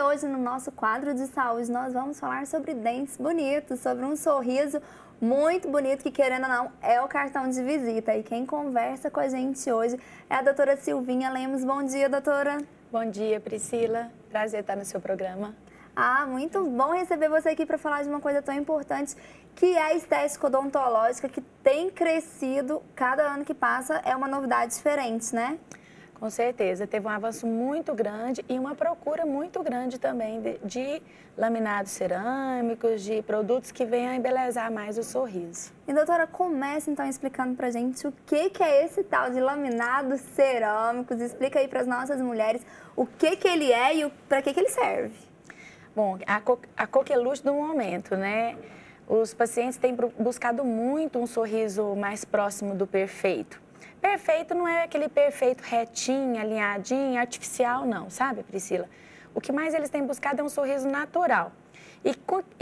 hoje no nosso quadro de saúde nós vamos falar sobre dentes bonitos, sobre um sorriso muito bonito que, querendo ou não, é o cartão de visita. E quem conversa com a gente hoje é a doutora Silvinha Lemos. Bom dia, doutora. Bom dia, Priscila. Prazer estar no seu programa. Ah, muito bom receber você aqui para falar de uma coisa tão importante, que é a estética odontológica, que tem crescido cada ano que passa, é uma novidade diferente, né? Com certeza, teve um avanço muito grande e uma procura muito grande também de laminados cerâmicos, de produtos que venham a embelezar mais o sorriso. E doutora, comece então explicando pra gente o que é esse tal de laminados cerâmicos. Explica aí para as nossas mulheres o que ele é e para que ele serve. Bom, a coqueluche do momento, né? Os pacientes têm buscado muito um sorriso mais próximo do perfeito. Perfeito não é aquele perfeito retinho, alinhadinho, artificial não, sabe, Priscila? O que mais eles têm buscado é um sorriso natural. E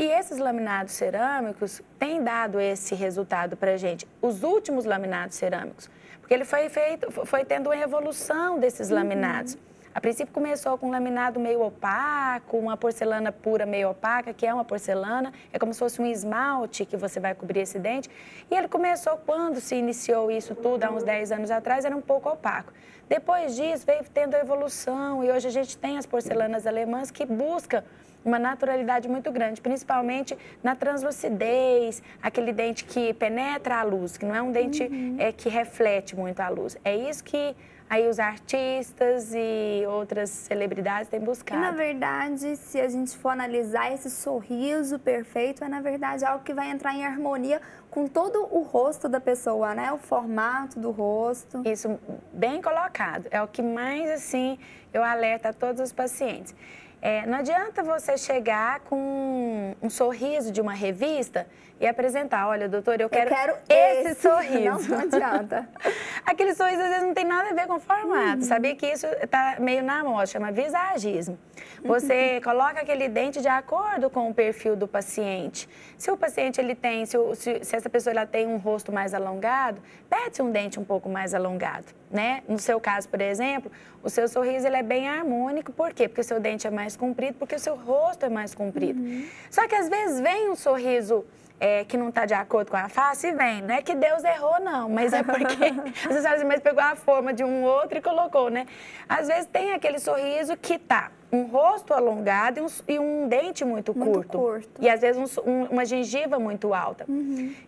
esses laminados cerâmicos têm dado esse resultado pra gente. Os últimos laminados cerâmicos, porque ele foi tendo uma evolução desses laminados. A princípio começou com um laminado meio opaco, uma porcelana pura meio opaca, que é uma porcelana, é como se fosse um esmalte que você vai cobrir esse dente. E ele começou, quando se iniciou isso tudo, há uns 10 anos atrás, era um pouco opaco. Depois disso veio tendo a evolução e hoje a gente tem as porcelanas alemãs que buscam uma naturalidade muito grande, principalmente na translucidez, aquele dente que penetra a luz, que não é um dente que reflete muito a luz. É isso que aí os artistas e outras celebridades têm buscado. E, na verdade, se a gente for analisar esse sorriso perfeito, é, na verdade, algo que vai entrar em harmonia com todo o rosto da pessoa, né? O formato do rosto. Isso, bem colocado. É o que mais, assim, eu alerto a todos os pacientes. Não adianta você chegar com um sorriso de uma revista e apresentar, olha, doutor, eu quero esse sorriso. Não adianta. Aquele sorriso, às vezes, não tem nada a ver com o formato. Sabia que isso está meio na moda, chama visagismo. Você coloca aquele dente de acordo com o perfil do paciente. Se o paciente, ele tem, se essa pessoa ela tem um rosto mais alongado, pede um dente um pouco mais alongado, né? No seu caso, por exemplo, o seu sorriso ele é bem harmônico. Por quê? Porque o seu dente é mais comprido, porque o seu rosto é mais comprido. Só que, às vezes, vem um sorriso que não está de acordo com a face, vem. Não é que Deus errou, não, mas é porque às vezes mas pegou a forma de um outro e colocou, né? Às vezes tem aquele sorriso que tá um rosto alongado e um dente muito curto. E às vezes uma gengiva muito alta.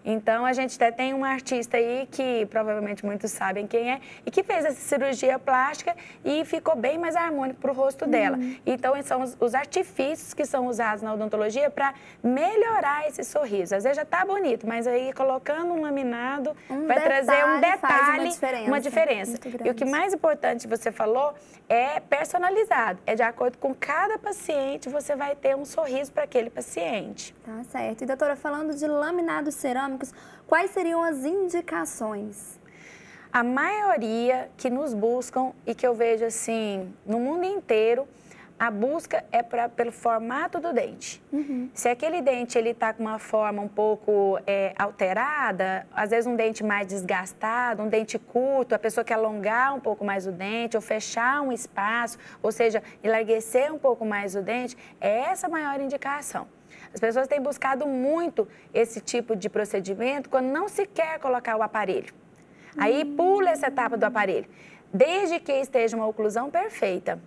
Então a gente até tem um artista aí que provavelmente muitos sabem quem é e que fez essa cirurgia plástica e ficou bem mais harmônico para o rosto dela. Então são os artifícios que são usados na odontologia para melhorar esse sorriso. Às vezes já tá bonito, mas aí colocando um laminado vai trazer um detalhe, uma diferença. E o que mais importante você falou é personalizado, é de acordo com cada paciente, você vai ter um sorriso para aquele paciente. Tá certo. E, doutora, falando de laminados cerâmicos, quais seriam as indicações? A maioria que nos buscam e que eu vejo assim no mundo inteiro, a busca é pelo formato do dente. Se aquele dente ele está com uma forma um pouco alterada, às vezes um dente mais desgastado, um dente curto, a pessoa quer alongar um pouco mais o dente ou fechar um espaço, ou seja, enlarguecer um pouco mais o dente, é essa a maior indicação. As pessoas têm buscado muito esse tipo de procedimento quando não se quer colocar o aparelho. Aí pula essa etapa do aparelho, desde que esteja uma oclusão perfeita.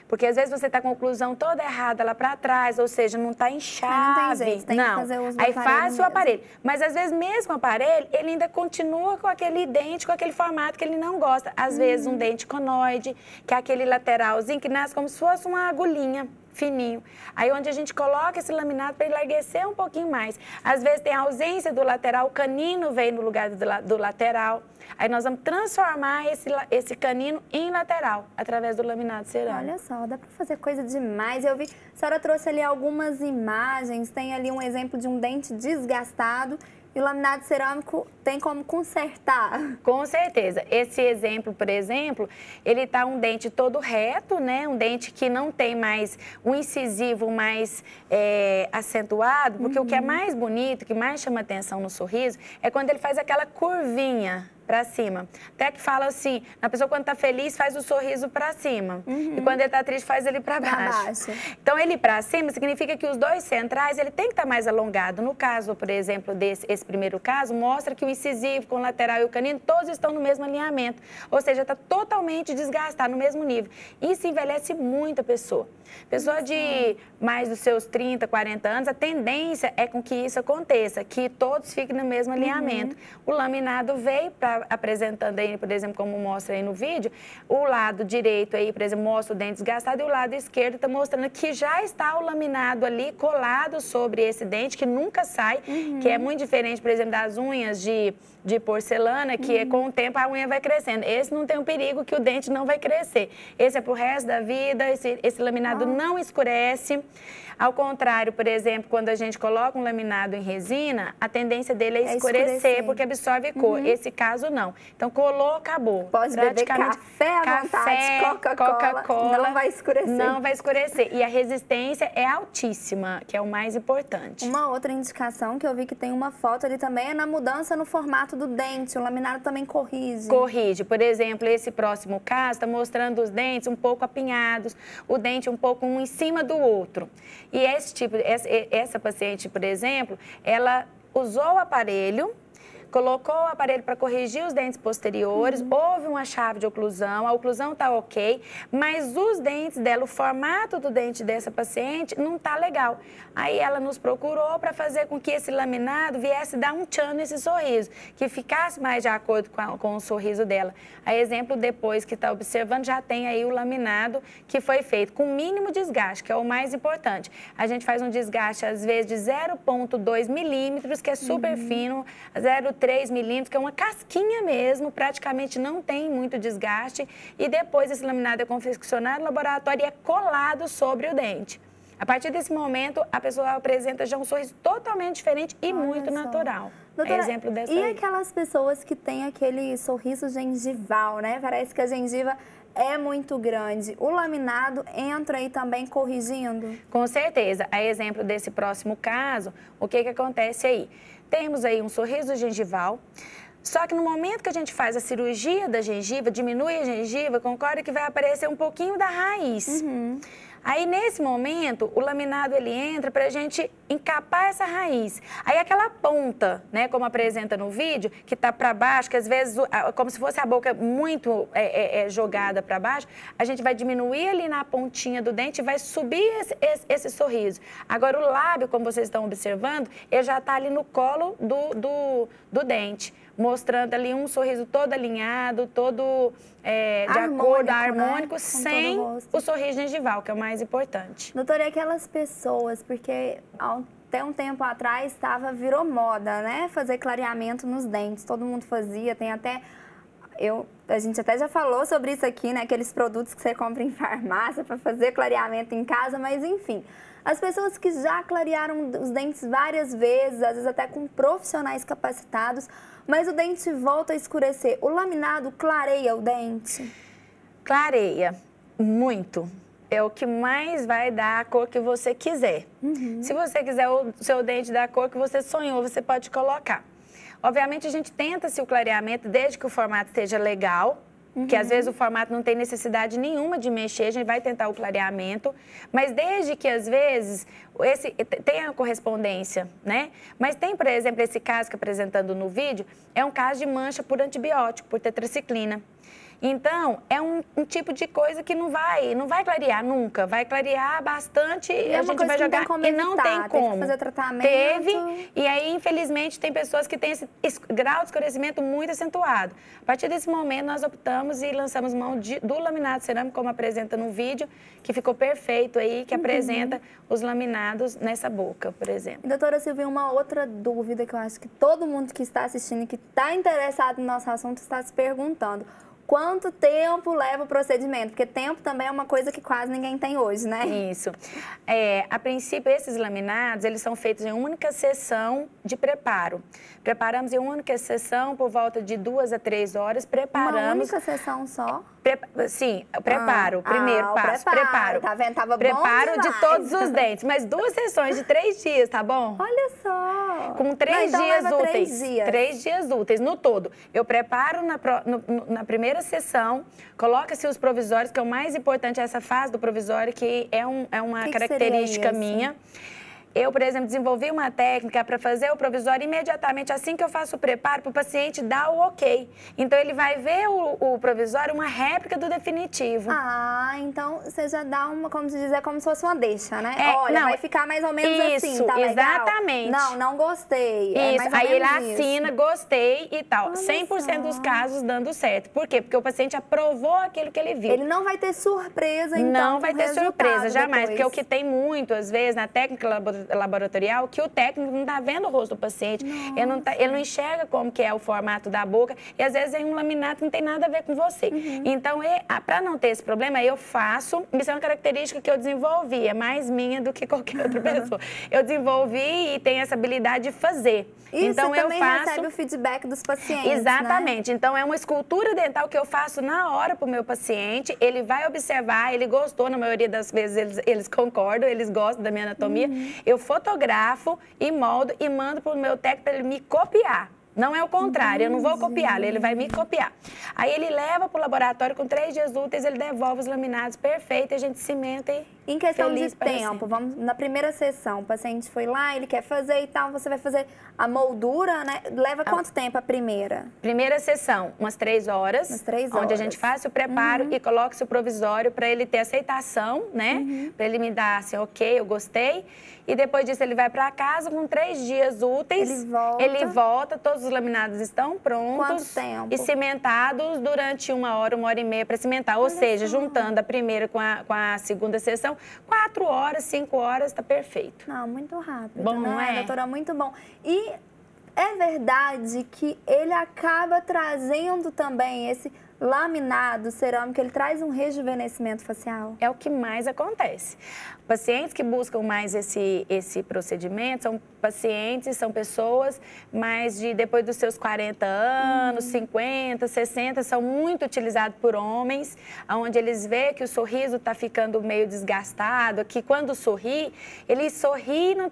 Porque às vezes você está com a oclusão toda errada lá para trás, ou seja, não está em chave. Não tem jeito, tem que fazer uso do aí faz o aparelho. Mas às vezes mesmo o aparelho, ele ainda continua com aquele dente, com aquele formato que ele não gosta. Às vezes um dente conoide, que é aquele lateralzinho que nasce como se fosse uma agulhinha. Fininho. Aí onde a gente coloca esse laminado para enlarguecer um pouquinho mais. Às vezes tem a ausência do lateral, o canino vem no lugar do lateral. Aí nós vamos transformar esse canino em lateral, através do laminado cerâmico. Olha só, dá para fazer coisa demais. Eu vi, a senhora trouxe ali algumas imagens, tem ali um exemplo de um dente desgastado. E o laminado cerâmico tem como consertar? Com certeza. Esse exemplo, por exemplo, ele tá um dente todo reto, né? Um dente que não tem mais um incisivo mais acentuado, porque o que é mais bonito, que mais chama atenção no sorriso, é quando ele faz aquela curvinha, para cima. Até que fala assim, a pessoa quando tá feliz faz o sorriso para cima. E quando ele tá triste faz ele para baixo. Então ele para cima significa que os dois centrais ele tem que estar mais alongado. No caso, por exemplo, esse primeiro caso, mostra que o incisivo com o lateral e o canino todos estão no mesmo alinhamento. Ou seja, está totalmente desgastado, no mesmo nível. Isso envelhece muito a pessoa. Pessoa de mais dos seus 30, 40 anos, a tendência é com que isso aconteça, que todos fiquem no mesmo alinhamento. O laminado veio apresentando aí, por exemplo, como mostra aí no vídeo, o lado direito aí, por exemplo, mostra o dente desgastado e o lado esquerdo está mostrando que já está o laminado ali colado sobre esse dente, que nunca sai, que é muito diferente, por exemplo, das unhas de porcelana, que com o tempo a unha vai crescendo. Esse não tem um perigo que o dente não vai crescer. Esse é pro resto da vida, esse laminado não escurece. Ao contrário, por exemplo, quando a gente coloca um laminado em resina, a tendência dele é escurecer, porque absorve cor. Esse caso, não. Então, colou, acabou. Pode beber café à vontade, Coca-Cola, não vai escurecer. Não vai escurecer. E a resistência é altíssima, que é o mais importante. Uma outra indicação que eu vi que tem uma foto ali também é na mudança no formato do dente. O laminado também corrige. Corrige. Por exemplo, esse próximo caso está mostrando os dentes um pouco apinhados, o dente um pouco um em cima do outro. E essa paciente, por exemplo, ela usou o aparelho, colocou o aparelho para corrigir os dentes posteriores, houve uma chave de oclusão, a oclusão está ok, mas os dentes dela, o formato do dente dessa paciente não está legal. Aí ela nos procurou para fazer com que esse laminado viesse dar um tchan nesse sorriso, que ficasse mais de acordo com o sorriso dela. A exemplo, depois que está observando, já tem aí o laminado que foi feito com mínimo desgaste, que é o mais importante. A gente faz um desgaste, às vezes, de 0,2 milímetros, que é super fino, 0,3 milímetros, que é uma casquinha mesmo, praticamente não tem muito desgaste. E depois esse laminado é confeccionado no laboratório e é colado sobre o dente. A partir desse momento, a pessoa apresenta já um sorriso totalmente diferente e muito natural. Doutora, exemplo dessa e aquelas pessoas que têm aquele sorriso gengival, né? Parece que a gengiva é muito grande. O laminado entra aí também corrigindo? Com certeza. A exemplo desse próximo caso, o que acontece aí? Temos aí um sorriso gengival, só que no momento que a gente faz a cirurgia da gengiva, diminui a gengiva, concorda que vai aparecer um pouquinho da raiz. Aí, nesse momento, o laminado ele entra para a gente encapar essa raiz. Aí, aquela ponta, né, como apresenta no vídeo, que está para baixo, que às vezes, como se fosse a boca muito jogada para baixo, a gente vai diminuir ali na pontinha do dente e vai subir esse sorriso. Agora, o lábio, como vocês estão observando, ele já está ali no colo do dente, mostrando ali um sorriso todo alinhado, todo de acordo, harmônico, né? Sem o sorriso gengival, que é o mais importante. Doutora, e aquelas pessoas, porque até um tempo atrás virou moda, né? Fazer clareamento nos dentes, todo mundo fazia, tem até... A gente até já falou sobre isso aqui, né? Aqueles produtos que você compra em farmácia para fazer clareamento em casa, mas enfim... As pessoas que já clarearam os dentes várias vezes, às vezes até com profissionais capacitados, mas o dente volta a escurecer. O laminado clareia o dente? Clareia, muito. É o que mais vai dar a cor que você quiser. Se você quiser o seu dente da cor que você sonhou, você pode colocar. Obviamente, a gente tenta-se o clareamento desde que o formato esteja legal, que às vezes o formato não tem necessidade nenhuma de mexer, a gente vai tentar o clareamento, mas desde que às vezes tem a correspondência, né? Mas tem, por exemplo, esse caso que apresentando no vídeo, é um caso de mancha por antibiótico, por tetraciclina. Então, é um tipo de coisa que não vai clarear nunca. Vai clarear bastante e a gente vai jogar e não tem como. Tem que fazer tratamento. Teve, e aí, infelizmente, tem pessoas que têm esse grau de escurecimento muito acentuado. A partir desse momento, nós optamos e lançamos mão do laminado cerâmico, como apresenta no vídeo, que ficou perfeito aí, que apresenta os laminados nessa boca, por exemplo. Doutora Silvia, uma outra dúvida que eu acho que todo mundo que está assistindo e que está interessado no nosso assunto está se perguntando. quanto tempo leva o procedimento? Porque tempo também é uma coisa que quase ninguém tem hoje, né? Isso. A princípio, esses laminados, eles são feitos em única sessão de preparo. Preparamos em única sessão por volta de 2 a 3 horas. Preparamos... Uma única sessão só? Sim, preparo. Primeiro passo, preparo. Tá vendo? Tava preparo bom de todos os dentes, mas 2 sessões de 3 dias, tá bom? Olha só! Com 3 então dias leva úteis. 3 dias. 3 dias úteis no todo. Eu preparo na primeira sessão, coloca-se os provisórios, que é o mais importante, essa fase do provisório, que é uma característica minha. Eu, por exemplo, desenvolvi uma técnica para fazer o provisório imediatamente, assim que eu faço o preparo, para o paciente dar o ok. Então, ele vai ver o provisório uma réplica do definitivo. Ah, então você já dá uma, como se diz, é como se fosse uma deixa, né? Olha, vai ficar mais ou menos assim, tá legal? Exatamente. Não gostei. Isso, aí ele assina, gostei e tal. 100% dos casos dando certo. Por quê? Porque o paciente aprovou aquilo que ele viu. Ele não vai ter surpresa, então, não vai ter surpresa, jamais. Depois. Porque o que tem muito, às vezes, na técnica laboratorial, que o técnico não está vendo o rosto do paciente, ele não enxerga como que é o formato da boca, e às vezes é um laminato que não tem nada a ver com você. Então, para não ter esse problema, eu faço, isso é uma característica que eu desenvolvi, é mais minha do que qualquer outra pessoa. Eu desenvolvi e tenho essa habilidade de fazer. E então, você também eu faço... recebe o feedback dos pacientes, Exatamente. Né? Então, é uma escultura dental que eu faço na hora para o meu paciente, ele vai observar, ele gostou, na maioria das vezes eles concordam, eles gostam da minha anatomia, eu fotografo e moldo e mando para o meu técnico para ele me copiar. Não é o contrário, eu não vou copiá-lo, ele vai me copiar. Aí ele leva para o laboratório, com 3 dias úteis, ele devolve os laminados perfeitos, a gente cimenta e em questão de feliz para tempo, vamos na primeira sessão, o paciente foi lá, ele quer fazer e tal, você vai fazer a moldura, né? Leva quanto tempo a primeira? Primeira sessão, umas 3 horas. Umas 3 horas. Onde a gente faz o preparo e coloca o provisório para ele ter aceitação, né? Para ele me dar assim, ok, eu gostei. E depois disso ele vai para casa com 3 dias úteis. Ele volta, todos os laminados estão prontos. Quanto tempo? E cimentados durante 1 hora, 1h30 para cimentar. Ou seja, juntando a primeira com a segunda sessão, 4 horas, 5 horas, tá perfeito. Não, muito rápido, bom, né? Não é? Doutora, muito bom. E é verdade que ele acaba trazendo também esse laminado cerâmico, ele traz um rejuvenescimento facial? É o que mais acontece. Pacientes que buscam mais esse procedimento são pacientes, são pessoas mais de depois dos seus 40 anos, 50, 60, são muito utilizados por homens, onde eles veem que o sorriso está ficando meio desgastado, que quando sorri, ele sorri e não